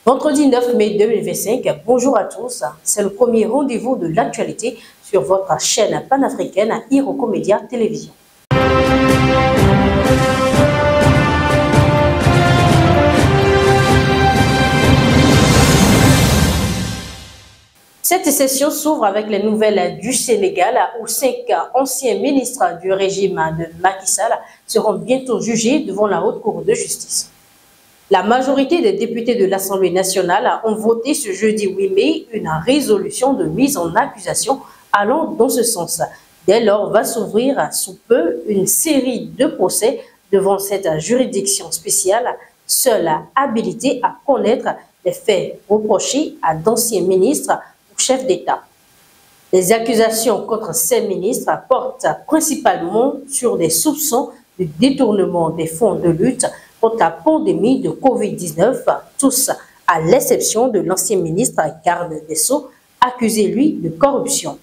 Vendredi 9 mai 2025, bonjour à tous. C'est le premier rendez-vous de l'actualité sur votre chaîne panafricaine Iroko Média Télévision. Cette session s'ouvre avec les nouvelles du Sénégal où 5 anciens ministres du régime de Macky Sall seront bientôt jugés devant la Haute Cour de justice. La majorité des députés de l'Assemblée nationale ont voté ce jeudi 8 mai une résolution de mise en accusation allant dans ce sens. Dès lors, va s'ouvrir sous peu une série de procès devant cette juridiction spéciale, seule habilitée à connaître les faits reprochés à d'anciens ministres ou chefs d'État. Les accusations contre ces ministres portent principalement sur des soupçons de détournement des fonds de lutte contre la pandémie de Covid-19, tous à l'exception de l'ancien ministre garde des Sceaux, accusé lui de corruption.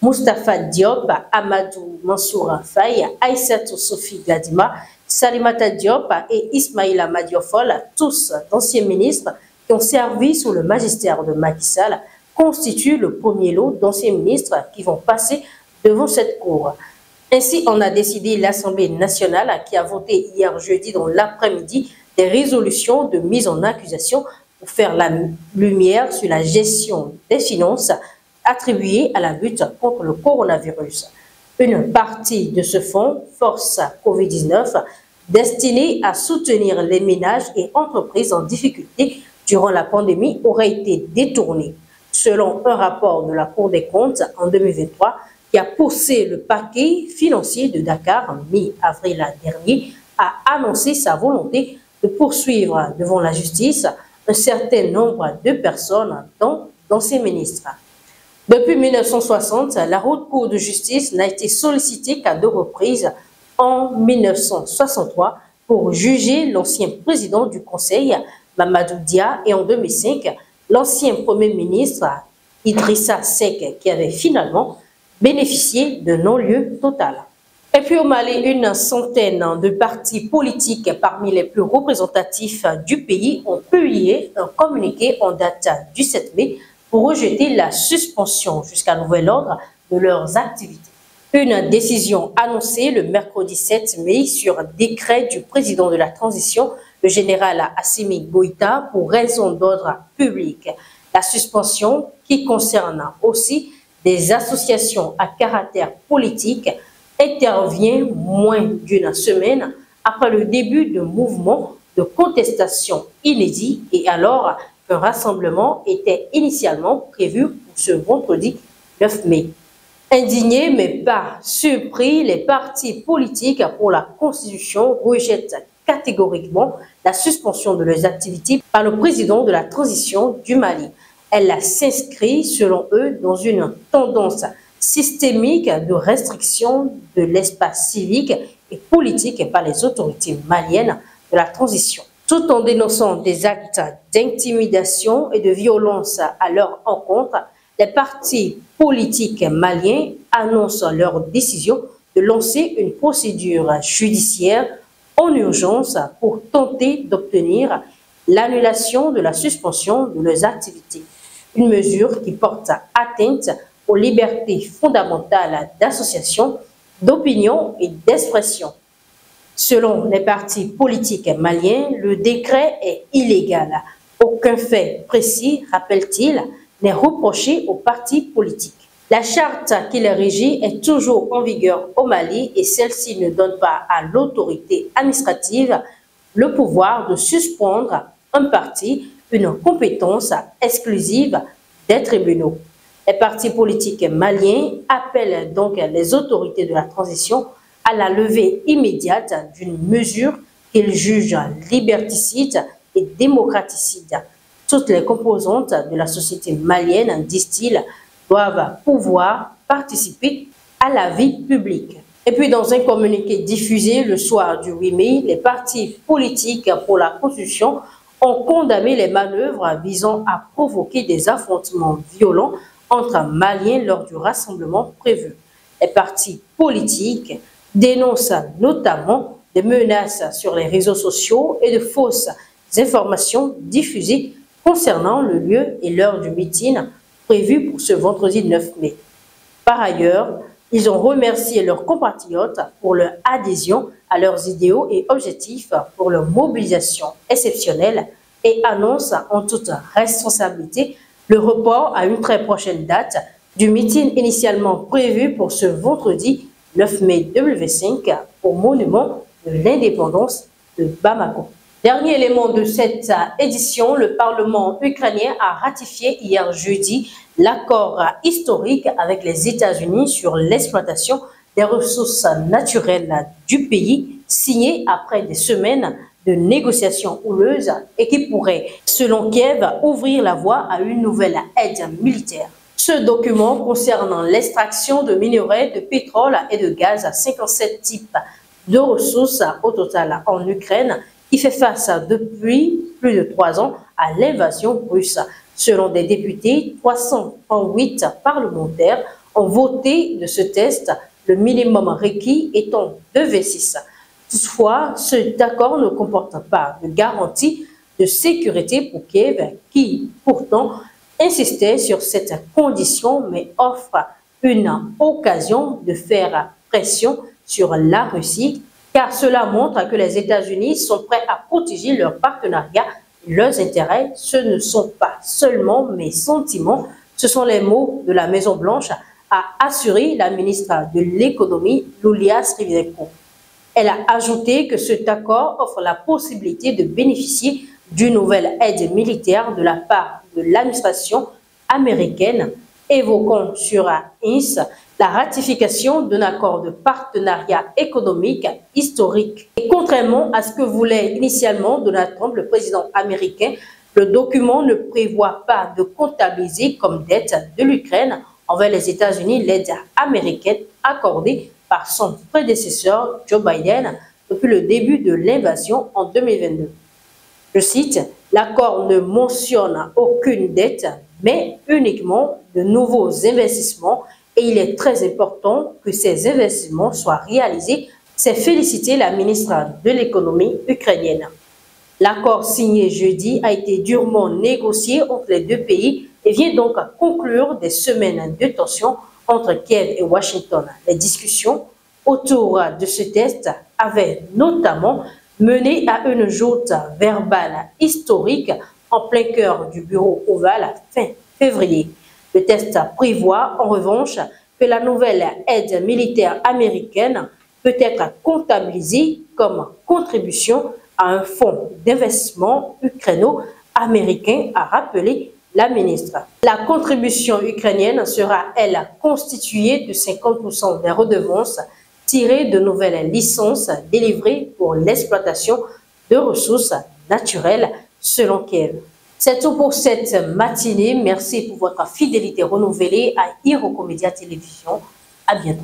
Moustapha Diop, Amadou Mansour Faye, Aïssatou Sophie Gladima, Salimata Diop et Ismaïla Madiofol, tous d'anciens ministres qui ont servi sous le magistère de Macky Sall, constituent le premier lot d'anciens ministres qui vont passer devant cette cour. Ainsi, on a décidé l'Assemblée nationale qui a voté hier jeudi dans l'après-midi des résolutions de mise en accusation pour faire la lumière sur la gestion des finances attribuées à la lutte contre le coronavirus. Une partie de ce fonds, Force Covid-19, destiné à soutenir les ménages et entreprises en difficulté durant la pandémie, aurait été détournée. Selon un rapport de la Cour des comptes en 2023, qui a poussé le parquet financier de Dakar en mi-avril dernier a annoncé sa volonté de poursuivre devant la justice un certain nombre de personnes, dont d'anciens ministres. Depuis 1960, la Haute Cour de justice n'a été sollicitée qu'à 2 reprises, en 1963 pour juger l'ancien président du Conseil, Mamadou Dia, et en 2005, l'ancien Premier ministre, Idrissa Seck, qui avait finalement bénéficier de non-lieu total. Et puis au Mali, une centaine de partis politiques parmi les plus représentatifs du pays ont publié un communiqué en date du 7 mai pour rejeter la suspension jusqu'à nouvel ordre de leurs activités. Une décision annoncée le mercredi 7 mai sur décret du président de la transition, le général Assimi Goïta, pour raison d'ordre public. La suspension qui concerne aussi des associations à caractère politique intervient moins d'une semaine après le début de mouvements de contestation inédits et alors qu'un rassemblement était initialement prévu pour ce vendredi 9 mai. Indignés mais pas surpris, les partis politiques pour la Constitution rejettent catégoriquement la suspension de leurs activités par le président de la transition du Mali. Elle s'inscrit, selon eux, dans une tendance systémique de restriction de l'espace civique et politique par les autorités maliennes de la transition. Tout en dénonçant des actes d'intimidation et de violence à leur encontre, les partis politiques maliens annoncent leur décision de lancer une procédure judiciaire en urgence pour tenter d'obtenir l'annulation de la suspension de leurs activités. Une mesure qui porte atteinte aux libertés fondamentales d'association, d'opinion et d'expression. Selon les partis politiques maliens, le décret est illégal. Aucun fait précis, rappelle-t-il, n'est reproché aux partis politiques. La charte qui les régit est toujours en vigueur au Mali et celle-ci ne donne pas à l'autorité administrative le pouvoir de suspendre un parti, une compétence exclusive des tribunaux. Les partis politiques maliens appellent donc les autorités de la transition à la levée immédiate d'une mesure qu'ils jugent liberticide et démocraticide. Toutes les composantes de la société malienne, disent-ils, doivent pouvoir participer à la vie publique. Et puis dans un communiqué diffusé le soir du 8 mai, les partis politiques pour la Constitution ont condamné les manœuvres visant à provoquer des affrontements violents entre Maliens lors du rassemblement prévu. Les partis politiques dénoncent notamment des menaces sur les réseaux sociaux et de fausses informations diffusées concernant le lieu et l'heure du meeting prévu pour ce vendredi 9 mai. Par ailleurs, ils ont remercié leurs compatriotes pour leur adhésion à leurs idéaux et objectifs pour leur mobilisation exceptionnelle et annoncent en toute responsabilité le report à une très prochaine date du meeting initialement prévu pour ce vendredi 9 mai 2025 au monument de l'indépendance de Bamako. Dernier élément de cette édition, le Parlement ukrainien a ratifié hier jeudi l'accord historique avec les États-Unis sur l'exploitation des ressources naturelles du pays, signé après des semaines de négociations houleuses et qui pourrait, selon Kiev, ouvrir la voie à une nouvelle aide militaire. Ce document concernant l'extraction de minerais de pétrole et de gaz à 57 types de ressources au total en Ukraine, qui fait face depuis plus de 3 ans à l'invasion russe. Selon des députés, 308 parlementaires ont voté de ce test, le minimum requis étant de V6. Toutefois, cet accord ne comporte pas de garantie de sécurité pour Kiev, qui pourtant insistait sur cette condition, mais offre une occasion de faire pression sur la Russie, car cela montre que les États-Unis sont prêts à protéger leur partenariat et leurs intérêts. Ce ne sont pas seulement mes sentiments, ce sont les mots de la Maison-Blanche, a assuré la ministre de l'Économie, Yulia Skrivenko. Elle a ajouté que cet accord offre la possibilité de bénéficier d'une nouvelle aide militaire de la part de l'administration américaine, évoquant sur INS la ratification d'un accord de partenariat économique historique. Et contrairement à ce que voulait initialement Donald Trump, le président américain, le document ne prévoit pas de comptabiliser comme dette de l'Ukraine envers les États-Unis l'aide américaine accordée par son prédécesseur Joe Biden depuis le début de l'invasion en 2022. Je cite, « L'accord ne mentionne aucune dette, mais uniquement de nouveaux investissements et il est très important que ces investissements soient réalisés », s'est félicité la ministre de l'Économie ukrainienne. L'accord signé jeudi a été durement négocié entre les deux pays et vient donc à conclure des semaines de tension entre Kiev et Washington. Les discussions autour de ce test avaient notamment mené à une joute verbale historique en plein cœur du bureau ovale fin février. Le test prévoit en revanche que la nouvelle aide militaire américaine peut être comptabilisée comme contribution à un fonds d'investissement ukraino-américain, a rappelé la ministre. La contribution ukrainienne sera, elle, constituée de 50% des redevances tirées de nouvelles licences délivrées pour l'exploitation de ressources naturelles, selon Kiev. C'est tout pour cette matinée. Merci pour votre fidélité renouvelée à Iroko Média Télévision. À bientôt.